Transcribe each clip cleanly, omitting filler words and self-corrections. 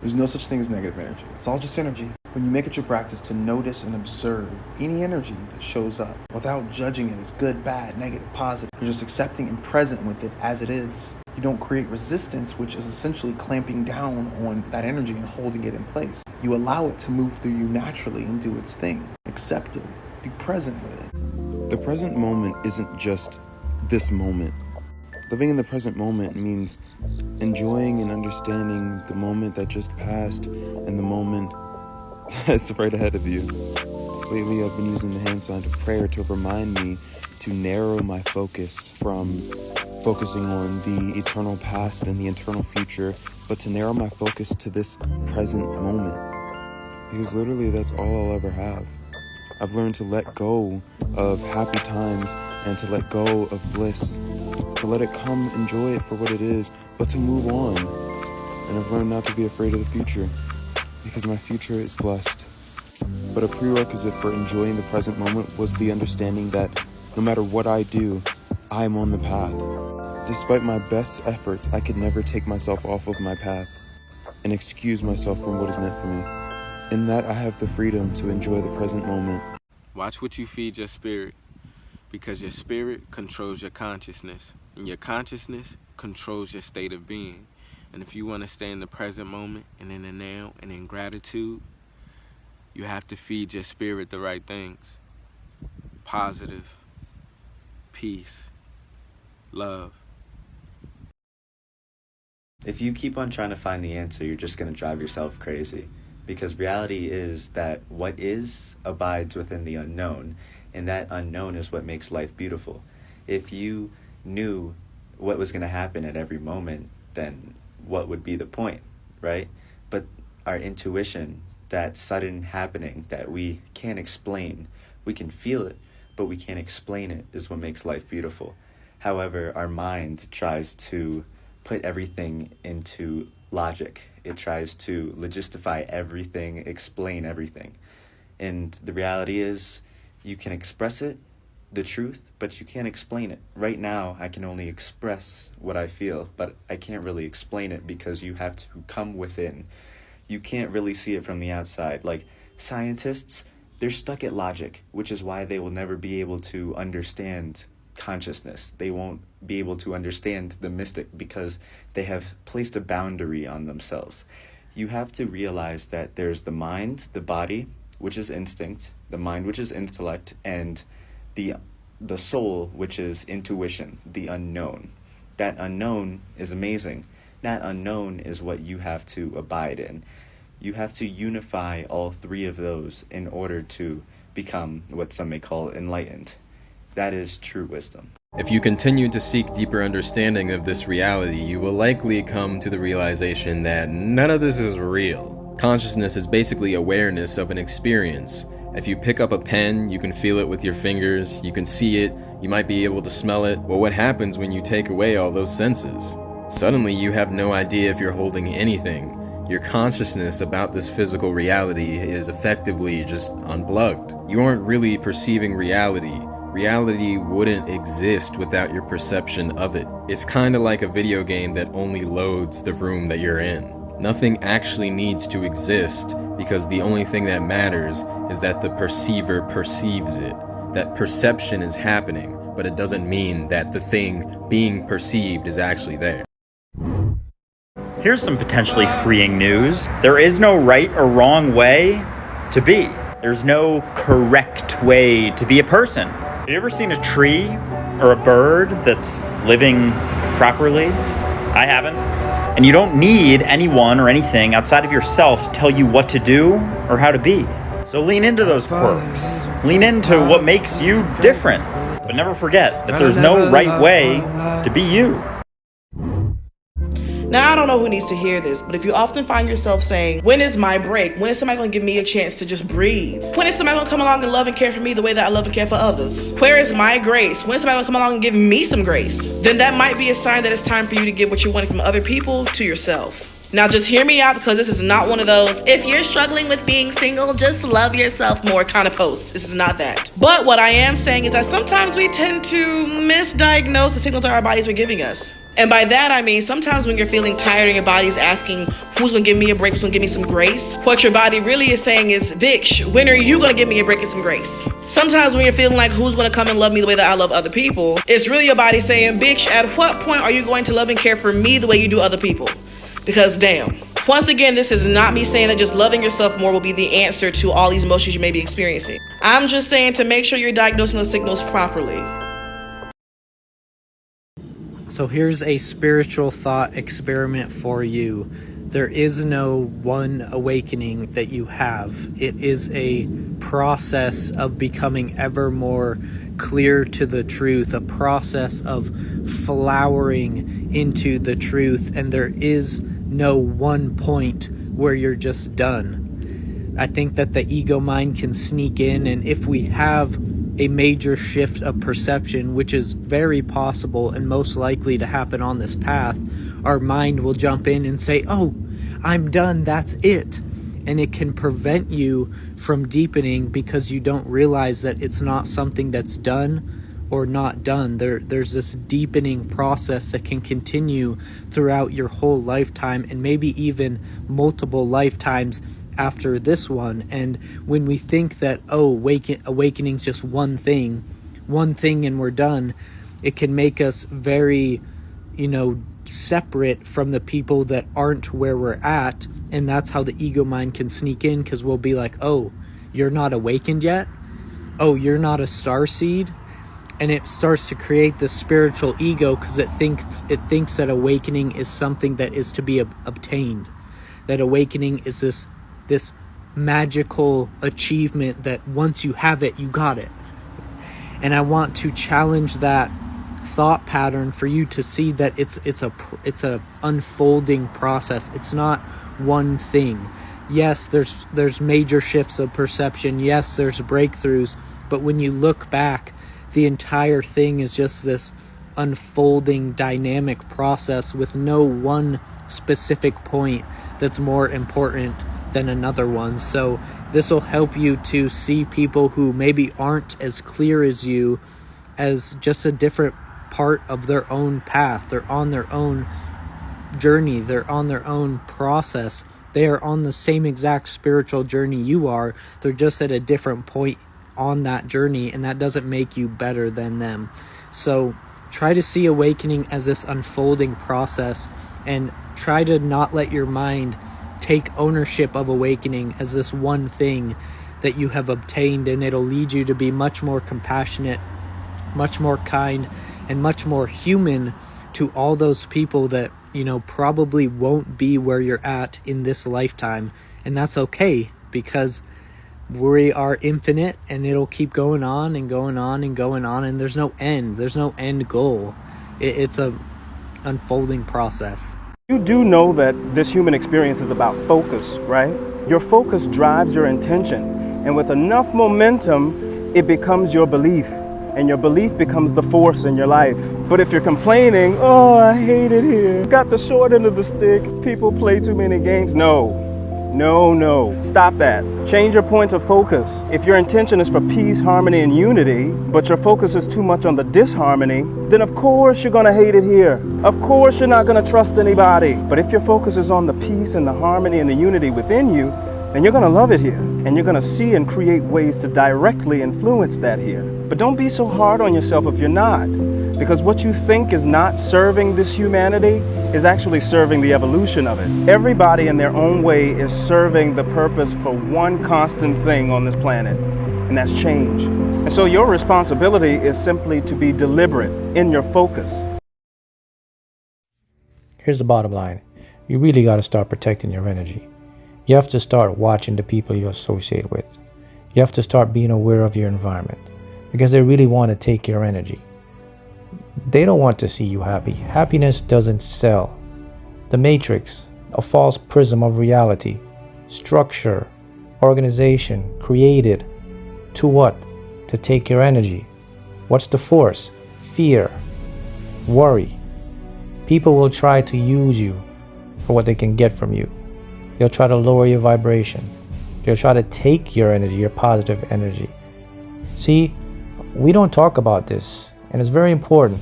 There's no such thing as negative energy. It's all just energy. When you make it your practice to notice and observe any energy that shows up without judging it as good, bad, negative, positive, you're just accepting and present with it as it is. You don't create resistance, which is essentially clamping down on that energy and holding it in place. You allow it to move through you naturally and do its thing. Accept it. Be present with it. The present moment isn't just this moment. Living in the present moment means enjoying and understanding the moment that just passed and the moment that's right ahead of you. Lately, I've been using the hand sign of prayer to remind me to narrow my focus from focusing on the eternal past and the eternal future, but to narrow my focus to this present moment. Because literally that's all I'll ever have. I've learned to let go of happy times and to let go of bliss, to let it come, enjoy it for what it is, but to move on. And I've learned not to be afraid of the future, because my future is blessed. But a prerequisite for enjoying the present moment was the understanding that no matter what I do, I am on the path. Despite my best efforts, I could never take myself off of my path and excuse myself from what is meant for me. In that, I have the freedom to enjoy the present moment. Watch what you feed your spirit, because your spirit controls your consciousness, and your consciousness controls your state of being. And if you want to stay in the present moment and in the now and in gratitude, you have to feed your spirit the right things. Positive, peace, love. If you keep on trying to find the answer, you're just going to drive yourself crazy. Because reality is that what is abides within the unknown, and that unknown is what makes life beautiful. If you knew what was going to happen at every moment, then what would be the point, right? But our intuition, that sudden happening that we can't explain, we can feel it, but we can't explain it, is what makes life beautiful. However, our mind tries to put everything into logic. It tries to logistify everything, explain everything. And the reality is, you can express it, the truth, but you can't explain it. Right now, I can only express what I feel, but I can't really explain it because you have to come within. You can't really see it from the outside. Like scientists, they're stuck at logic, which is why they will never be able to understand consciousness. They won't be able to understand the mystic because they have placed a boundary on themselves. You have to realize that there's the mind, the body, which is instinct, the mind, which is intellect, and the soul, which is intuition, the unknown. That unknown is amazing. That unknown is what you have to abide in. You have to unify all three of those in order to become what some may call enlightened. That is true wisdom. If you continue to seek deeper understanding of this reality, you will likely come to the realization that none of this is real. Consciousness is basically awareness of an experience. If you pick up a pen, you can feel it with your fingers, you can see it, you might be able to smell it. Well, what happens when you take away all those senses? Suddenly you have no idea if you're holding anything. Your consciousness about this physical reality is effectively just unplugged. You aren't really perceiving reality. Reality wouldn't exist without your perception of it. It's kind of like a video game that only loads the room that you're in. Nothing actually needs to exist because the only thing that matters is that the perceiver perceives it. That perception is happening, but it doesn't mean that the thing being perceived is actually there. Here's some potentially freeing news. There is no right or wrong way to be. There's no correct way to be a person. Have you ever seen a tree or a bird that's living properly? I haven't. And you don't need anyone or anything outside of yourself to tell you what to do or how to be. So lean into those quirks. Lean into what makes you different. But never forget that there's no right way to be you. Now, I don't know who needs to hear this, but if you often find yourself saying, when is my break? When is somebody going to give me a chance to just breathe? When is somebody going to come along and love and care for me the way that I love and care for others? Where is my grace? When is somebody going to come along and give me some grace? Then that might be a sign that it's time for you to give what you wanted from other people to yourself. Now just hear me out, because this is not one of those, if you're struggling with being single, just love yourself more kind of posts. This is not that. But what I am saying is that sometimes we tend to misdiagnose the signals our bodies are giving us. And by that I mean sometimes when you're feeling tired and your body's asking who's gonna give me a break, who's gonna give me some grace, what your body really is saying is, bitch, when are you gonna give me a break and some grace? Sometimes when you're feeling like who's gonna come and love me the way that I love other people, it's really your body saying, bitch, at what point are you going to love and care for me the way you do other people? Because damn. Once again, this is not me saying that just loving yourself more will be the answer to all these emotions you may be experiencing. I'm just saying to make sure you're diagnosing those signals properly. So here's a spiritual thought experiment for you. There is no one awakening that you have. It is a process of becoming ever more clear to the truth, a process of flowering into the truth, and there is no one point where you're just done. I think that the ego mind can sneak in, and if we have a major shift of perception, which is very possible and most likely to happen on this path, our mind will jump in and say, oh, I'm done, that's it. And it can prevent you from deepening because you don't realize that it's not something that's done or not done. There's this deepening process that can continue throughout your whole lifetime and maybe even multiple lifetimes after this one. And when we think that, oh, awakening's just one thing and we're done, it can make us very, separate from the people that aren't where we're at. And that's how the ego mind can sneak in, because we'll be like, oh, you're not awakened yet? Oh, you're not a starseed? And it starts to create this spiritual ego because it thinks that awakening is something that is to be obtained. That awakening is this magical achievement that once you have it, you got it. And I want to challenge that thought pattern for you to see that it's a unfolding process. It's not one thing. Yes, there's major shifts of perception. Yes, there's breakthroughs. But when you look back, the entire thing is just this unfolding dynamic process with no one specific point that's more important than another one. So this will help you to see people who maybe aren't as clear as you as just a different part of their own path. They're on their own journey. They're on their own process. They are on the same exact spiritual journey you are. They're just at a different point on that journey, and that doesn't make you better than them. So try to see awakening as this unfolding process, and try to not let your mind take ownership of awakening as this one thing that you have obtained, and it'll lead you to be much more compassionate, much more kind, and much more human to all those people that probably won't be where you're at in this lifetime. And that's okay, because we are infinite, and it'll keep going on and going on and going on, and there's no end goal. It's a unfolding process. You do know that this human experience is about focus, right? Your focus drives your intention, and with enough momentum, it becomes your belief, and your belief becomes the force in your life. But if you're complaining, oh, I hate it here, got the short end of the stick, people play too many games, no, stop that. Change your point of focus. If your intention is for peace, harmony, and unity, but your focus is too much on the disharmony, then of course you're gonna hate it here. Of course you're not gonna trust anybody. But if your focus is on the peace and the harmony and the unity within you, then you're gonna love it here. And you're gonna see and create ways to directly influence that here. But don't be so hard on yourself if you're not. Because what you think is not serving this humanity is actually serving the evolution of it. Everybody in their own way is serving the purpose for one constant thing on this planet, and that's change. And so your responsibility is simply to be deliberate in your focus. Here's the bottom line. You really got to start protecting your energy. You have to start watching the people you associate with. You have to start being aware of your environment, because they really want to take your energy. They don't want to see you happy. Happiness doesn't sell. The matrix, a false prism of reality, structure, organization, created to what? To take your energy. What's the force? Fear, worry. People will try to use you for what they can get from you. They'll try to lower your vibration. They'll try to take your energy, your positive energy. See, we don't talk about this, and it's very important,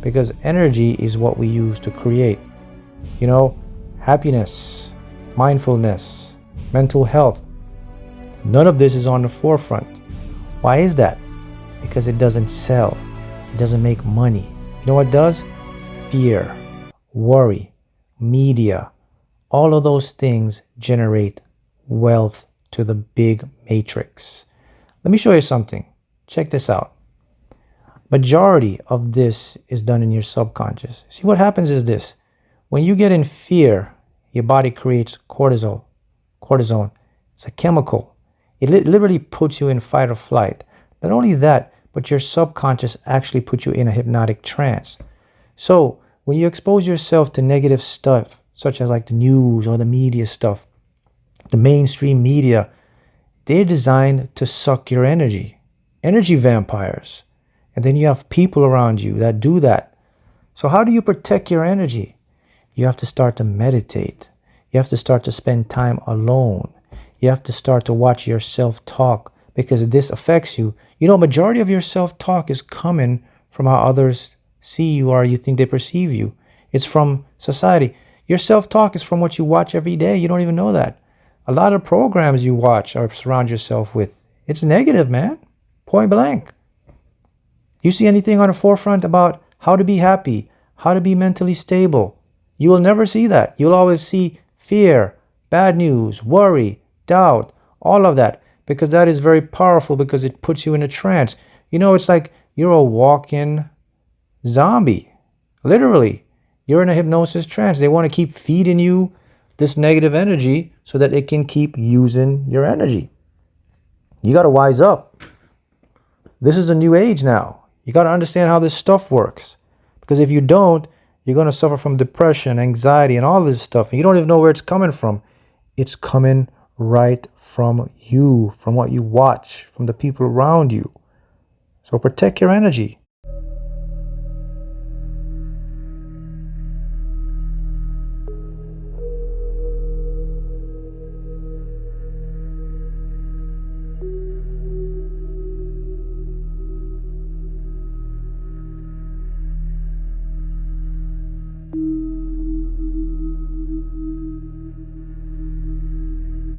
because energy is what we use to create. You know, happiness, mindfulness, mental health. None of this is on the forefront. Why is that? Because it doesn't sell. It doesn't make money. You know what does? Fear, worry, media. All of those things generate wealth to the big matrix. Let me show you something. Check this out. Majority of this is done in your subconscious. See, what happens is this. When you get in fear, your body creates cortisol. Cortisone. It's a chemical. It literally puts you in fight or flight. Not only that, but your subconscious actually puts you in a hypnotic trance. So when you expose yourself to negative stuff, such as like the news or the media stuff, the mainstream media, they're designed to suck your energy. Energy vampires. And then you have people around you that do that. So how do you protect your energy? You have to start to meditate. You have to start to spend time alone. You have to start to watch your self-talk, because this affects you. You know, majority of your self-talk is coming from how others see you or you think they perceive you. It's from society. Your self-talk is from what you watch every day. You don't even know that. A lot of programs you watch or surround yourself with, it's negative, man. Point blank. You see anything on the forefront about how to be happy, how to be mentally stable? You will never see that. You'll always see fear, bad news, worry, doubt, all of that, because that is very powerful, because it puts you in a trance. You know, it's like you're a walk-in zombie. Literally, you're in a hypnosis trance. They want to keep feeding you this negative energy so that it can keep using your energy. You got to wise up. This is a new age now. You got to understand how this stuff works, because if you don't, you're going to suffer from depression, anxiety, and all this stuff. And you don't even know where it's coming from. It's coming right from you, from what you watch, from the people around you. So protect your energy.